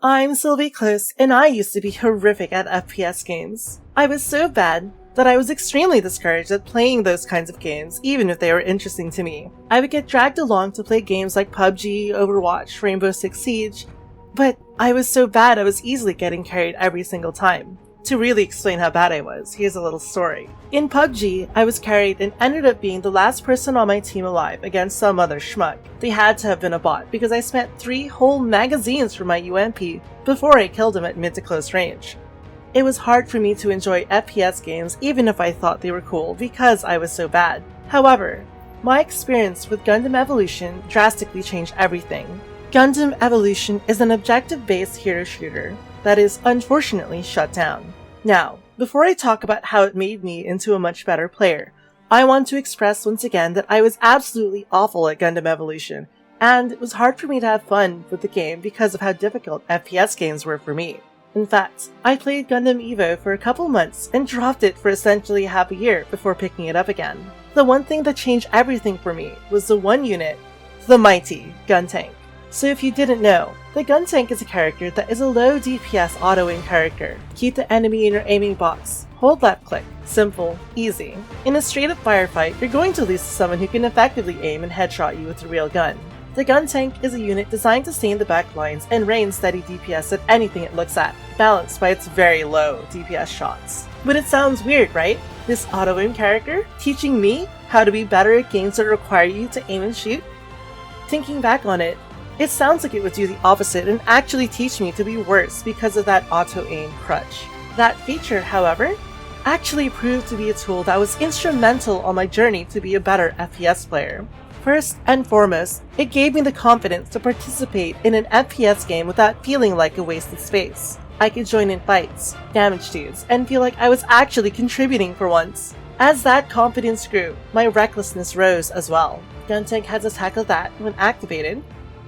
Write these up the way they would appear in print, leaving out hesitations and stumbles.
I'm Sylvie Close, and I used to be horrific at FPS games. I was so bad that I was extremely discouraged at playing those kinds of games, even if they were interesting to me. I would get dragged along to play games like PUBG, Overwatch, Rainbow Six Siege, but I was so bad I was easily getting carried every single time. To really explain how bad I was, here's a little story. In PUBG, I was carried and ended up being the last person on my team alive against some other schmuck. They had to have been a bot because I spent 3 whole magazines for my UMP before I killed him at mid to close range. It was hard for me to enjoy FPS games even if I thought they were cool because I was so bad. However, my experience with Gundam Evolution drastically changed everything. Gundam Evolution is an objective-based hero shooter that is unfortunately shut down. Now, before I talk about how it made me into a much better player, I want to express once again that I was absolutely awful at Gundam Evolution, and it was hard for me to have fun with the game because of how difficult FPS games were for me. In fact, I played Gundam Evo for a couple months and dropped it for essentially half a year before picking it up again. The one thing that changed everything for me was the one unit, the mighty Guntank. So if you didn't know, the Guntank is a character that is a low DPS auto-aim character. Keep the enemy in your aiming box. Hold left click. Simple, easy. In a straight-up firefight, you're going to lose to someone who can effectively aim and headshot you with a real gun. The Guntank is a unit designed to stay in the back lines and rain steady DPS at anything it looks at, balanced by its very low DPS shots. But it sounds weird, right? This auto-aim character teaching me how to be better at games that require you to aim and shoot? Thinking back on it, it sounds like it would do the opposite and actually teach me to be worse because of that auto-aim crutch. That feature, however, actually proved to be a tool that was instrumental on my journey to be a better FPS player. First and foremost, it gave me the confidence to participate in an FPS game without feeling like a wasted space. I could join in fights, damage dudes, and feel like I was actually contributing for once. As that confidence grew, my recklessness rose as well. Guntank has a tackle that, when activated,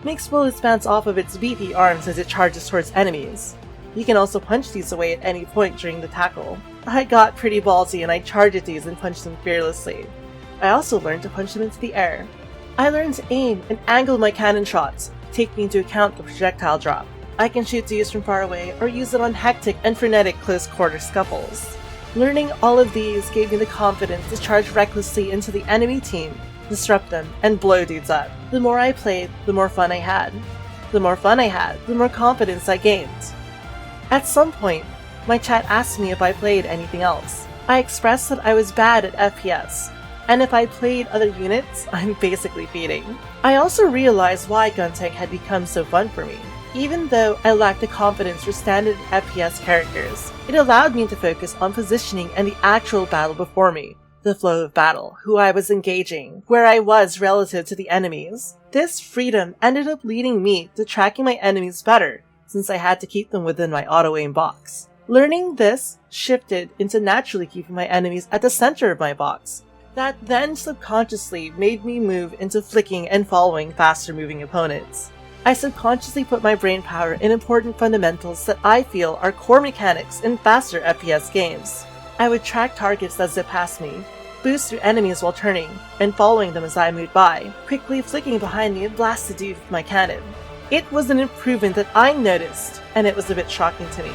makes bullets bounce off of its beefy arms as it charges towards enemies. You can also punch these away at any point during the tackle. I got pretty ballsy and I charged at these and punched them fearlessly. I also learned to punch them into the air. I learned to aim and angle my cannon shots, taking into account the projectile drop. I can shoot these from far away or use it on hectic and frenetic close quarter scuffles. Learning all of these gave me the confidence to charge recklessly into the enemy team, disrupt them, and blow dudes up. The more I played, the more fun I had. The more fun I had, the more confidence I gained. At some point, my chat asked me if I played anything else. I expressed that I was bad at FPS, and if I played other units, I'm basically feeding. I also realized why Guntank had become so fun for me. Even though I lacked the confidence for standard FPS characters, it allowed me to focus on positioning and the actual battle before me. The flow of battle, who I was engaging, where I was relative to the enemies. This freedom ended up leading me to tracking my enemies better, since I had to keep them within my auto-aim box. Learning this shifted into naturally keeping my enemies at the center of my box. That then subconsciously made me move into flicking and following faster-moving opponents. I subconsciously put my brain power in important fundamentals that I feel are core mechanics in faster FPS games. I would track targets that zip past me, boost through enemies while turning, and following them as I moved by, quickly flicking behind me and blast the dude with my cannon. It was an improvement that I noticed, and it was a bit shocking to me.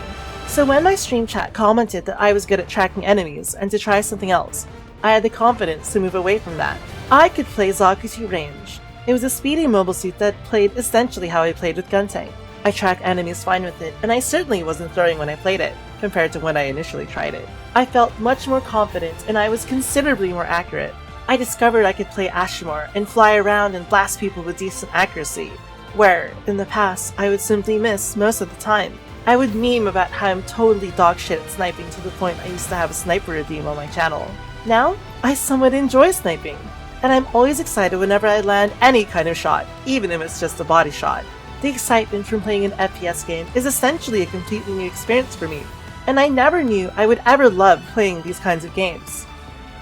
So when my stream chat commented that I was good at tracking enemies and to try something else, I had the confidence to move away from that. I could play Zakuti range. It was a speedy mobile suit that played essentially how I played with Guntank. I tracked enemies fine with it, and I certainly wasn't throwing when I played it, compared to when I initially tried it. I felt much more confident, and I was considerably more accurate. I discovered I could play Ashimar and fly around and blast people with decent accuracy, where, in the past, I would simply miss most of the time. I would meme about how I'm totally dogshit at sniping to the point I used to have a sniper redeem on my channel. Now, I somewhat enjoy sniping, and I'm always excited whenever I land any kind of shot, even if it's just a body shot. The excitement from playing an FPS game is essentially a completely new experience for me, and I never knew I would ever love playing these kinds of games.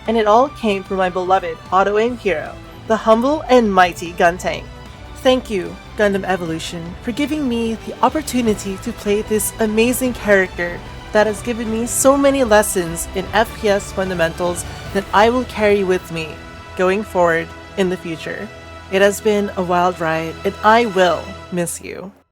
And it all came from my beloved auto-aim hero, the humble and mighty Guntank. Thank you, Gundam Evolution, for giving me the opportunity to play this amazing character that has given me so many lessons in FPS fundamentals that I will carry with me going forward in the future. It has been a wild ride, and I will miss you.